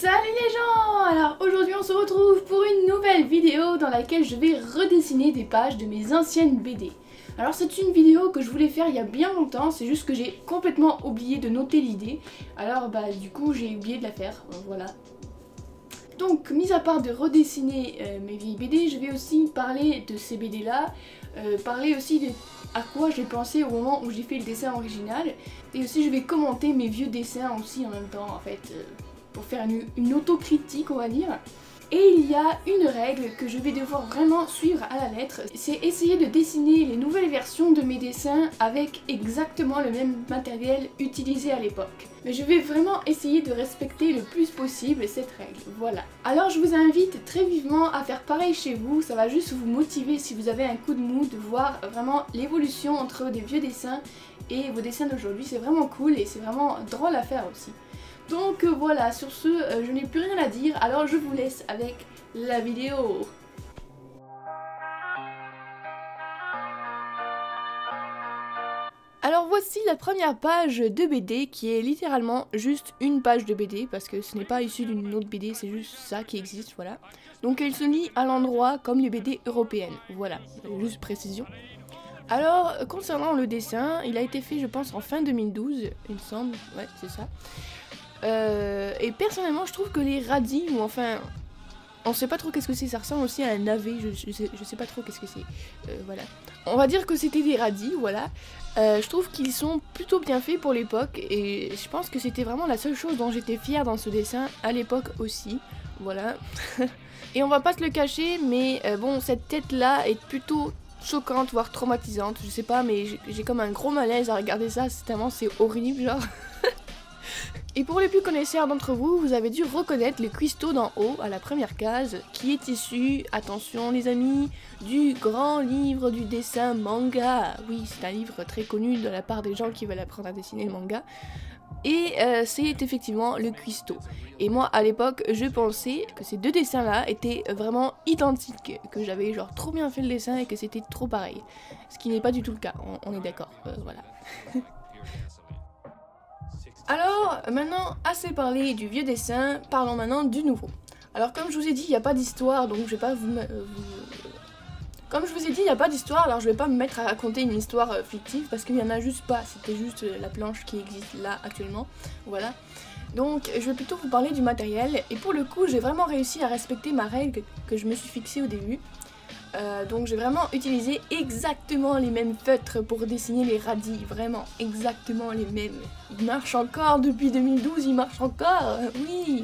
Salut les gens! Alors aujourd'hui on se retrouve pour une nouvelle vidéo dans laquelle je vais redessiner des pages de mes anciennes BD. Alors c'est une vidéo que je voulais faire il y a bien longtemps, c'est juste que j'ai complètement oublié de noter l'idée. Alors du coup j'ai oublié de la faire, voilà. Donc mis à part de redessiner mes vieilles BD, je vais aussi parler de ces BD là, parler aussi de à quoi j'ai pensé au moment où j'ai fait le dessin original. Et aussi je vais commenter mes vieux dessins aussi en même temps en fait. Pour faire une autocritique on va dire. Et il y a une règle que je vais devoir vraiment suivre à la lettre, c'est essayer de dessiner les nouvelles versions de mes dessins avec exactement le même matériel utilisé à l'époque. Mais je vais vraiment essayer de respecter le plus possible cette règle, voilà. Alors je vous invite très vivement à faire pareil chez vous, ça va juste vous motiver si vous avez un coup de mou de voir vraiment l'évolution entre des vieux dessins et vos dessins d'aujourd'hui, c'est vraiment cool et c'est vraiment drôle à faire aussi. Donc voilà, sur ce, je n'ai plus rien à dire, alors je vous laisse avec la vidéo. Alors voici la première page de BD qui est littéralement juste une page de BD parce que ce n'est pas issu d'une autre BD, c'est juste ça qui existe, voilà. Donc elle se lit à l'endroit comme les BD européennes, voilà, juste précision. Alors concernant le dessin, il a été fait je pense en fin 2012, il me semble, ouais c'est ça. Et personnellement je trouve que les radis, ou enfin on sait pas trop qu'est-ce que c'est, ça ressemble aussi à un navet, je sais pas trop qu'est-ce que c'est, voilà. On va dire que c'était des radis, voilà. Je trouve qu'ils sont plutôt bien faits pour l'époque et je pense que c'était vraiment la seule chose dont j'étais fière dans ce dessin à l'époque aussi, voilà. Et on va pas se le cacher, mais bon, cette tête là est plutôt choquante, voire traumatisante, je sais pas, mais j'ai comme un gros malaise à regarder ça, tellement c'est horrible genre. Et pour les plus connaisseurs d'entre vous, vous avez dû reconnaître le cuistot d'en haut à la première case, qui est issu, attention les amis, du grand livre du dessin manga. Oui, c'est un livre très connu de la part des gens qui veulent apprendre à dessiner le manga. Et c'est effectivement le cuistot. Et moi à l'époque, je pensais que ces deux dessins là étaient vraiment identiques, que j'avais genre trop bien fait le dessin et que c'était trop pareil. Ce qui n'est pas du tout le cas, on est d'accord, voilà. Alors, maintenant, assez parlé du vieux dessin, parlons maintenant du nouveau. Alors, comme je vous ai dit, il n'y a pas d'histoire, donc je vais pas Comme je vous ai dit, il n'y a pas d'histoire, alors je vais pas me mettre à raconter une histoire fictive, parce qu'il n'y en a juste pas, c'était juste la planche qui existe là actuellement, voilà. Donc, je vais plutôt vous parler du matériel, et pour le coup, j'ai vraiment réussi à respecter ma règle que je me suis fixée au début. Donc j'ai vraiment utilisé exactement les mêmes feutres pour dessiner les radis, vraiment exactement les mêmes. Ils marchent encore depuis 2012, ils marchent encore, oui.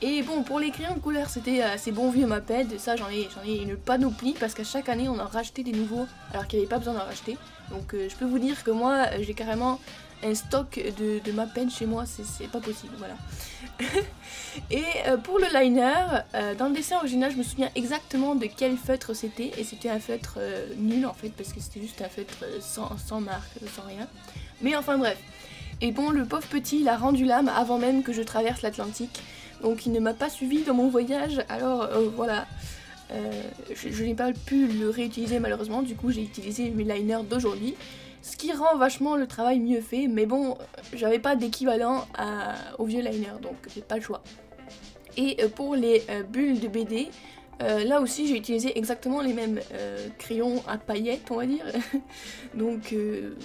Et bon, pour les crayons de couleur, c'était ces bons vieux Maped, ça j'en ai une panoplie parce qu'à chaque année on en rachetait des nouveaux alors qu'il n'y avait pas besoin d'en racheter. Donc je peux vous dire que moi j'ai carrément un stock de Maped chez moi, c'est pas possible, voilà. Et pour le liner, dans le dessin original je me souviens exactement de quel feutre c'était, et c'était un feutre nul en fait parce que c'était juste un feutre sans marque, sans rien. Mais enfin bref. Et bon, le pauvre petit il a rendu l'âme avant même que je traverse l'Atlantique, donc il ne m'a pas suivi dans mon voyage, alors voilà. Je n'ai pas pu le réutiliser malheureusement, du coup j'ai utilisé mes liners d'aujourd'hui. Ce qui rend vachement le travail mieux fait, mais bon, j'avais pas d'équivalent au vieux liner, donc j'ai pas le choix. Et pour les bulles de BD, là aussi j'ai utilisé exactement les mêmes crayons à paillettes, on va dire. Donc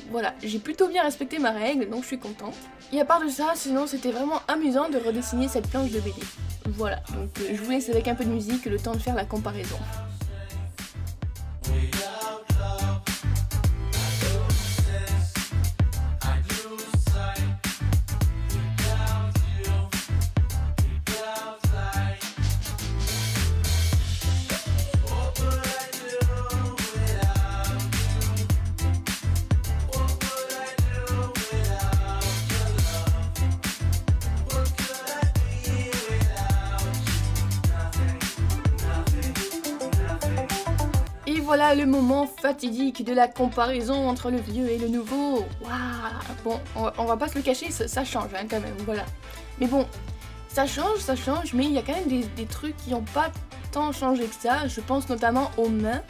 voilà, j'ai plutôt bien respecté ma règle, donc je suis contente. Et à part de ça, sinon c'était vraiment amusant de redessiner cette planche de BD. Voilà, donc je vous laisse avec un peu de musique, le temps de faire la comparaison. Voilà le moment fatidique de la comparaison entre le vieux et le nouveau. Waouh. Bon, on va pas se le cacher, ça change hein, quand même, voilà. Mais bon, ça change, mais il y a quand même des trucs qui n'ont pas tant changé que ça. Je pense notamment aux mains.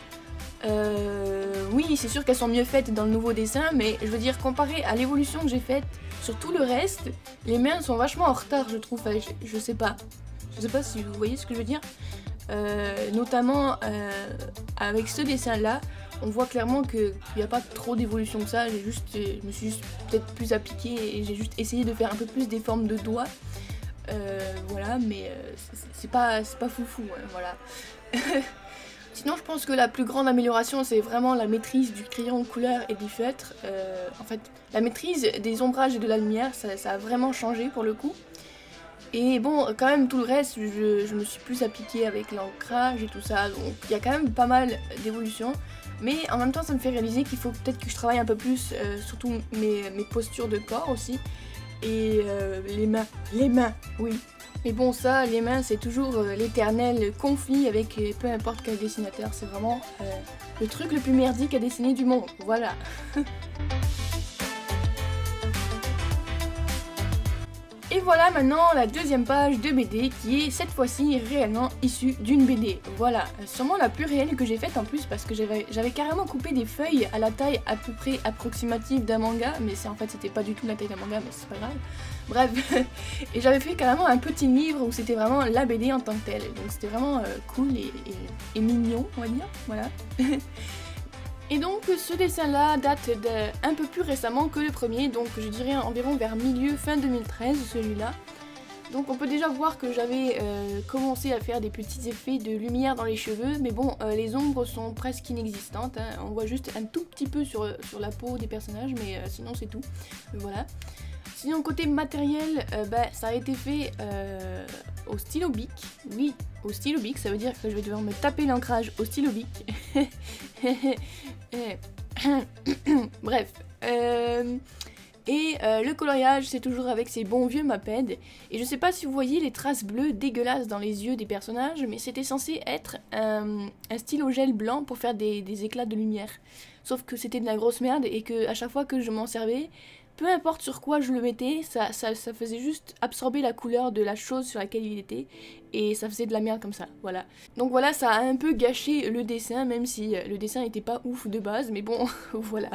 Oui, c'est sûr qu'elles sont mieux faites dans le nouveau dessin, mais je veux dire, comparé à l'évolution que j'ai faite sur tout le reste, les mains sont vachement en retard, je trouve. Enfin, je sais pas. Je sais pas si vous voyez ce que je veux dire. Notamment avec ce dessin-là, on voit clairement qu'il n'y a pas trop d'évolution que ça. Je me suis juste peut-être plus appliquée et j'ai juste essayé de faire un peu plus des formes de doigts. Voilà, mais c'est pas foufou, hein, voilà. Sinon, je pense que la plus grande amélioration, c'est vraiment la maîtrise du crayon de couleur et du feutre. En fait, la maîtrise des ombrages et de la lumière, ça a vraiment changé pour le coup. Et bon, quand même, tout le reste, je me suis plus appliquée avec l'ancrage et tout ça. Donc, il y a quand même pas mal d'évolutions. Mais en même temps, ça me fait réaliser qu'il faut peut-être que je travaille un peu plus, surtout mes postures de corps aussi. Et les mains, oui. Mais bon, ça, les mains, c'est toujours l'éternel conflit avec peu importe quel dessinateur. C'est vraiment le truc le plus merdique à dessiner du monde. Voilà. Et voilà maintenant la deuxième page de BD qui est cette fois-ci réellement issue d'une BD. Voilà, sûrement la plus réelle que j'ai faite en plus parce que j'avais carrément coupé des feuilles à la taille à peu près approximative d'un manga, mais en fait c'était pas du tout la taille d'un manga, mais c'est pas grave. Bref, et j'avais fait carrément un petit livre où c'était vraiment la BD en tant que telle, donc c'était vraiment cool et mignon, on va dire, voilà. Et donc ce dessin là date d'un peu plus récemment que le premier, donc je dirais environ vers fin 2013 celui-là. Donc on peut déjà voir que j'avais commencé à faire des petits effets de lumière dans les cheveux, mais bon les ombres sont presque inexistantes, hein. On voit juste un tout petit peu sur la peau des personnages, mais sinon c'est tout, voilà. Sinon côté matériel, ça a été fait au stylo bic, oui, au stylo bic, ça veut dire que je vais devoir me taper l'ancrage au stylo bic. Bref, le coloriage c'est toujours avec ces bons vieux Maped, et je sais pas si vous voyez les traces bleues dégueulasses dans les yeux des personnages, mais c'était censé être un stylo gel blanc pour faire des éclats de lumière, sauf que c'était de la grosse merde et que à chaque fois que je m'en servais, peu importe sur quoi je le mettais, ça faisait juste absorber la couleur de la chose sur laquelle il était, et ça faisait de la merde comme ça, voilà. Donc voilà, ça a un peu gâché le dessin, même si le dessin était pas ouf de base, mais bon, voilà.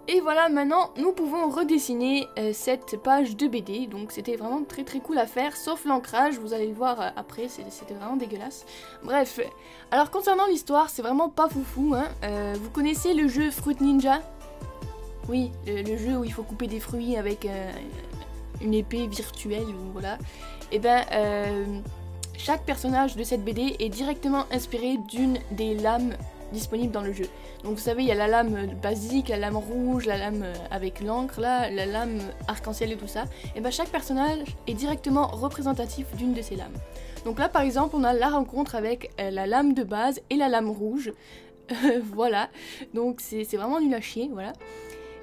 Et voilà, maintenant nous pouvons redessiner cette page de BD, donc c'était vraiment très très cool à faire, sauf l'ancrage, vous allez le voir après, c'était vraiment dégueulasse. Bref, alors concernant l'histoire, c'est vraiment pas foufou, hein. Vous connaissez le jeu Fruit Ninja ? Oui, le jeu où il faut couper des fruits avec une épée virtuelle, ou voilà. Et chaque personnage de cette BD est directement inspiré d'une des lames disponibles dans le jeu. Donc vous savez, il y a la lame basique, la lame rouge, la lame avec l'encre, là, la lame arc-en-ciel et tout ça. Et chaque personnage est directement représentatif d'une de ces lames. Donc là par exemple, on a la rencontre avec la lame de base et la lame rouge. Voilà, donc c'est vraiment nul à chier, voilà.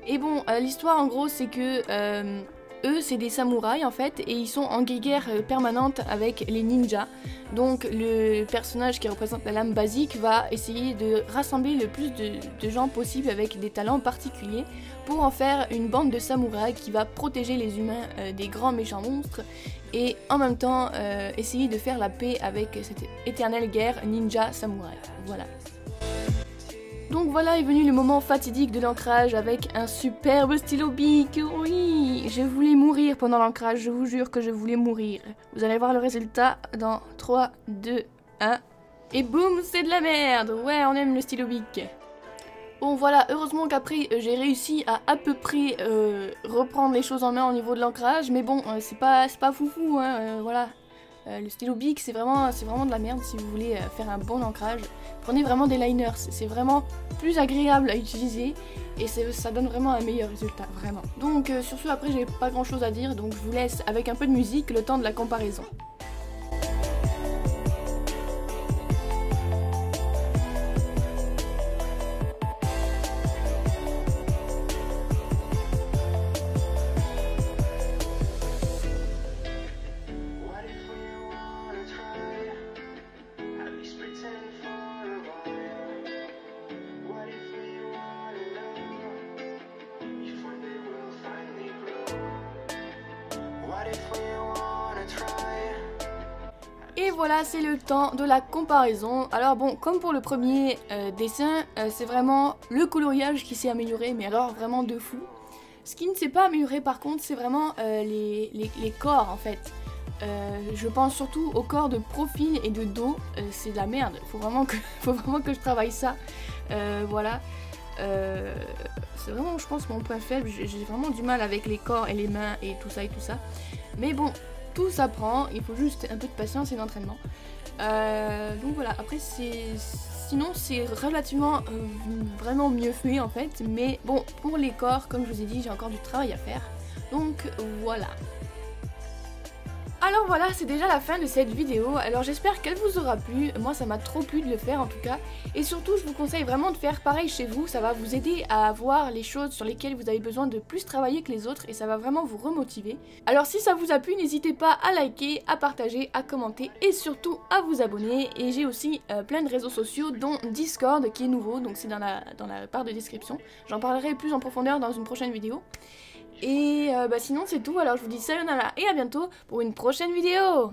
Et bon, l'histoire en gros c'est que eux c'est des samouraïs en fait, et ils sont en guerre permanente avec les ninjas. Donc le personnage qui représente la lame basique va essayer de rassembler le plus de gens possible avec des talents particuliers pour en faire une bande de samouraïs qui va protéger les humains des grands méchants monstres, et en même temps essayer de faire la paix avec cette éternelle guerre ninja-samouraï. Voilà. Donc voilà est venu le moment fatidique de l'ancrage avec un superbe stylo bic. Oui, je voulais mourir pendant l'ancrage, je vous jure que je voulais mourir. Vous allez voir le résultat dans 3, 2, 1. Et boum, c'est de la merde. Ouais, on aime le stylo bic. Bon voilà, heureusement qu'après j'ai réussi à peu près reprendre les choses en main au niveau de l'ancrage, mais bon, c'est pas foufou, hein, voilà. Le stylo bic c'est vraiment de la merde si vous voulez faire un bon ancrage. Prenez vraiment des liners, c'est vraiment plus agréable à utiliser et ça donne vraiment un meilleur résultat, vraiment. Donc sur ce, après j'ai pas grand chose à dire, donc je vous laisse avec un peu de musique le temps de la comparaison. What if we wanna try? Et voilà, c'est le temps de la comparaison. Alors bon, comme pour le premier dessin, c'est vraiment le coloriage qui s'est amélioré, mais alors vraiment de fou. Ce qui ne s'est pas amélioré par contre, c'est vraiment les corps en fait. Je pense surtout aux corps de profil et de dos, c'est de la merde, faut vraiment que je travaille ça. Voilà. C'est vraiment, je pense, mon point faible. J'ai vraiment du mal avec les corps et les mains et tout ça et tout ça. Mais bon, tout s'apprend, il faut juste un peu de patience et d'entraînement. Donc voilà, après sinon c'est relativement vraiment mieux fait en fait. Mais bon, pour les corps, comme je vous ai dit, j'ai encore du travail à faire. Donc voilà. Alors voilà, c'est déjà la fin de cette vidéo, alors j'espère qu'elle vous aura plu, moi ça m'a trop plu de le faire en tout cas, et surtout je vous conseille vraiment de faire pareil chez vous, ça va vous aider à voir les choses sur lesquelles vous avez besoin de plus travailler que les autres, et ça va vraiment vous remotiver. Alors si ça vous a plu, n'hésitez pas à liker, à partager, à commenter, et surtout à vous abonner, et j'ai aussi plein de réseaux sociaux, dont Discord qui est nouveau, donc c'est dans la barre de description, j'en parlerai plus en profondeur dans une prochaine vidéo. Et sinon c'est tout, alors je vous dis sayonara et à bientôt pour une prochaine vidéo.